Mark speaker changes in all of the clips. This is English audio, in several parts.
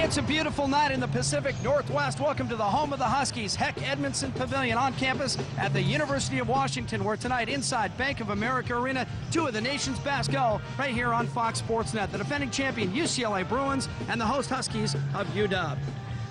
Speaker 1: It's a beautiful night in the Pacific Northwest. Welcome to the home of the Huskies, Heck Edmondson Pavilion on campus at the University of Washington, where tonight inside Bank of America Arena, two of the nation's best go right here on Fox Sports Net. The defending champion UCLA Bruins and the host Huskies of UW.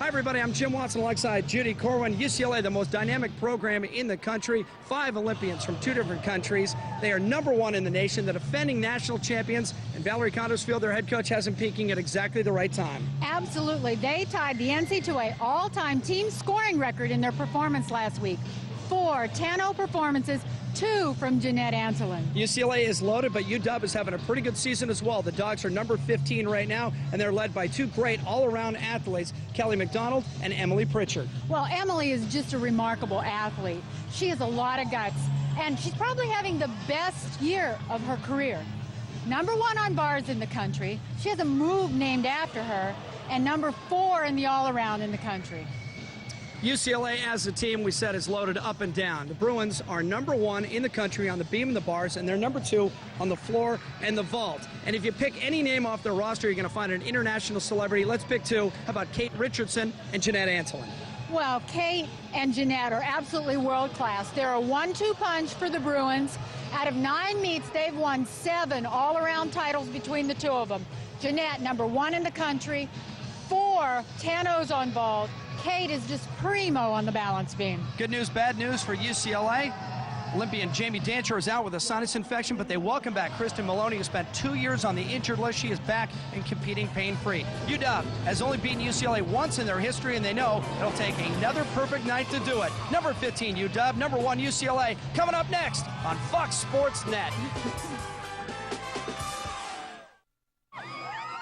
Speaker 1: Hi everybody, I'm Jim Watson alongside Judy Corwin. UCLA, the most dynamic program in the country. 5 Olympians from 2 different countries. They are #1 in the nation, the defending national champions, and Valerie Condorsfield, their head coach, has them peaking at exactly the right time.
Speaker 2: Absolutely. They tied the NC2A all-time team scoring record in their performance last week. 4 10-0 performances, 2 from Jeanette Antolin.
Speaker 1: UCLA is loaded, but UW is having a pretty good season as well. The Dogs are number 15 right now, and they're led by 2 great all-around athletes, Kelly McDonald and Emily Pritchard.
Speaker 2: Well, Emily is just a remarkable athlete. She has a lot of guts, and she's probably having the best year of her career. #1 on bars in the country. She has a move named after her, and #4 in the all-around in the country.
Speaker 1: UCLA as a team, we said, is loaded up and down. The Bruins are #1 in the country on the beam and the bars, and they're #2 on the floor and the vault. And if you pick any name off their roster, you're going to find an international celebrity. Let's pick 2. How about Kate Richardson and Jeanette Antolin?
Speaker 2: Well, Kate and Jeanette are absolutely world-class. They're a 1-2 punch for the Bruins. Out of 9 meets, they've won 7 all-around titles between the 2 of them. Jeanette, #1 in the country, 4 10-0s on vault. Kate is just primo on the balance beam.
Speaker 1: Good news, bad news for UCLA. Olympian Jamie Dancher is out with a sinus infection, but they welcome back Kristen Maloney, who spent 2 years on the injured list. She is back and competing pain-free. UW has only beaten UCLA once in their history, and they know it'll take another perfect night to do it. Number 15 UW, #1 UCLA, coming up next on Fox Sports Net.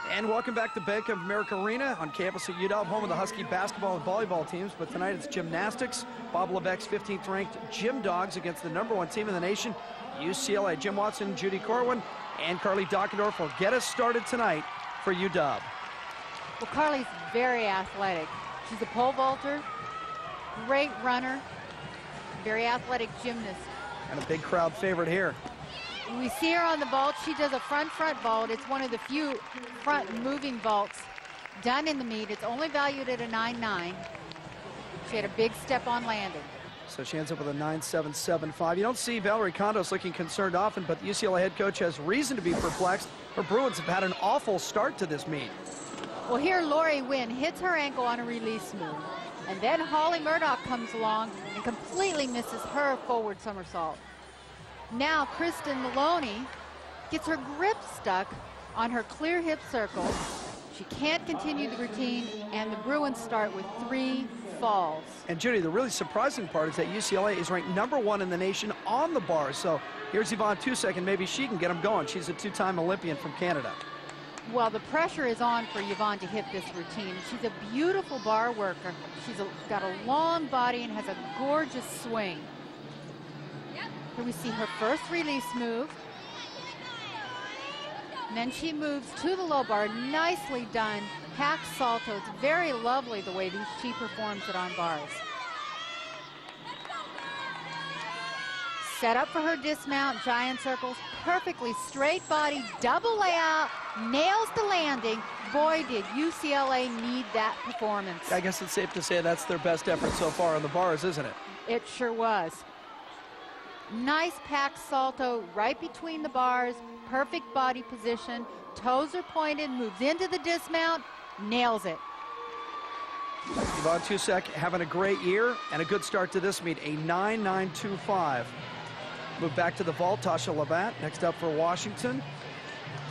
Speaker 1: And welcome back to Bank of America Arena on campus at UW, home of the Husky basketball and volleyball teams. But tonight it's gymnastics. Bob Leveque's 15th ranked Gym Dogs against the #1 team in the nation, UCLA. Jim Watson, Judy Corwin, and Carly Dockendorf will get us started tonight for UW.
Speaker 3: Well, Carly's very athletic. She's a pole vaulter, great runner, very athletic gymnast.
Speaker 1: And a big crowd favorite here.
Speaker 3: We see her on the vault. She does a front vault. It's one of the few front moving vaults done in the meet. It's only valued at a 9.9. She had a big step on landing.
Speaker 1: So she ends up with a 9.775. You don't see Valerie Condos looking concerned often, but the UCLA head coach has reason to be perplexed. Her Bruins have had an awful start to this meet.
Speaker 3: Well, here Lori Wynn hits her ankle on a release move. And then Holly Murdoch comes along and completely misses her forward somersault. Now Kristen Maloney gets her grip stuck on her clear hip circle. She can't continue the routine, and the Bruins start with 3 falls.
Speaker 1: And Judy, the really surprising part is that UCLA is ranked #1 in the nation on the bars. So here's Yvonne Tusek, and maybe she can get them going. She's a 2-time Olympian from Canada.
Speaker 3: Well, the pressure is on for Yvonne to hit this routine. She's a beautiful bar worker. She's got a long body and has a gorgeous swing. Here we see her first release move. And then she moves to the low bar. Nicely done. Hack salto. It's very lovely the way she performs it on bars. Set up for her dismount, giant circles. Perfectly straight body, double layout, nails the landing. Boy, did UCLA need that performance.
Speaker 1: I guess it's safe to say that's their best effort so far on the bars, isn't it?
Speaker 3: It sure was. Nice pack salto right between the bars, perfect body position, toes are pointed, moves into the dismount, nails it.
Speaker 1: Yvonne Tusek having a great year and a good start to this meet, a 9.925. Move back to the vault, Tasha Labatt next up for Washington.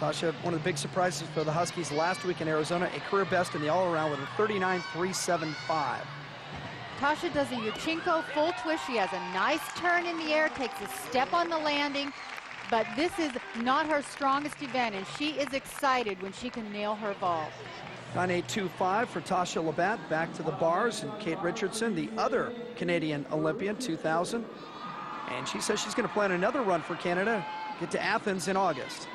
Speaker 1: Tasha, one of the big surprises for the Huskies last week in Arizona, a career best in the all-around with a 39.375.
Speaker 3: Tasha does a Yurchenko full twist. She has a nice turn in the air, takes a step on the landing, but this is not her strongest event, and she is excited when she can nail her vault.
Speaker 1: 9.825 for Tasha Labatt. Back to the bars, and Kate Richardson, the other Canadian Olympian, 2000. And she says she's going to plan another run for Canada, get to Athens in August.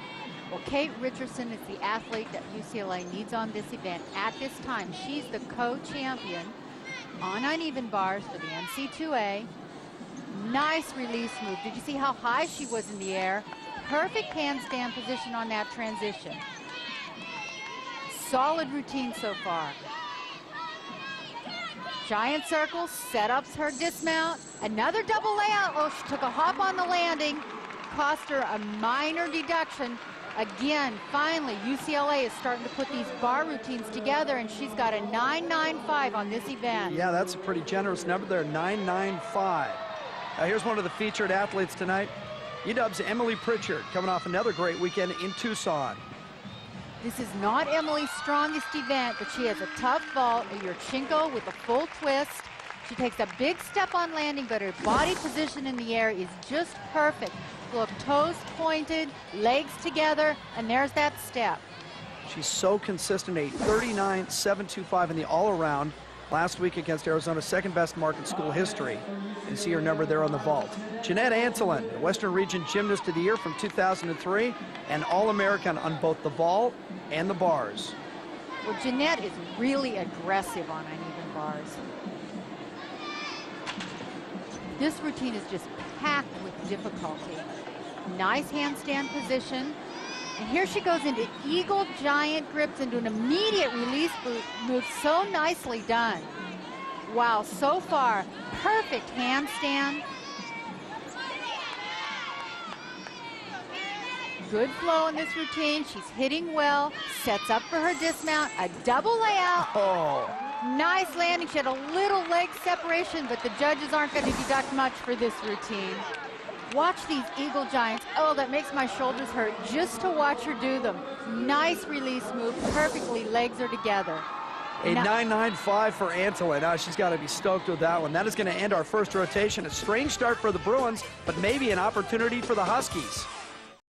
Speaker 3: Well, Kate Richardson is the athlete that UCLA needs on this event at this time. She's the co-champion on uneven bars for the NC2A. Nice release move. Did you see how high she was in the air? Perfect handstand position on that transition. Solid routine so far. Giant circle, set ups her dismount. Another double layout. Oh, she took a hop on the landing. Cost her a minor deduction. Again, finally, UCLA is starting to put these bar routines together, and she's got a 9.95 on this event.
Speaker 1: Yeah, that's a pretty generous number there, 9.95. Now here's one of the featured athletes tonight. UW's Emily Pritchard, coming off another great weekend in Tucson.
Speaker 3: This is not Emily's strongest event, but she has a tough vault, a Yurchenko with a full twist. She takes a big step on landing, but her body position in the air is just perfect. Look, toes pointed, legs together, and there's that step.
Speaker 1: She's so consistent, a 39.725 in the all-around last week against Arizona's second best mark in school history. You see her number there on the vault. Jeanette Antolin, Western Region Gymnast of the Year from 2003, and All-American on both the vault and the bars.
Speaker 3: Well, Jeanette is really aggressive on uneven bars. This routine is just packed with difficulty. Nice handstand position. And here she goes into eagle giant grips into an immediate release move. So nicely done. Wow, so far, perfect handstand. Good flow in this routine. She's hitting well. Sets up for her dismount. A double layout.
Speaker 1: Oh.
Speaker 3: Nice landing. She had a little leg separation, but the judges aren't going to deduct much for this routine. Watch these eagle giants. Oh, that makes my shoulders hurt just to watch her do them. Nice release move. Perfectly, legs are together.
Speaker 1: A 9.95 for Antolin. Now she's got to be stoked with that one. That is going to end our first rotation. A strange start for the Bruins, but maybe an opportunity for the Huskies.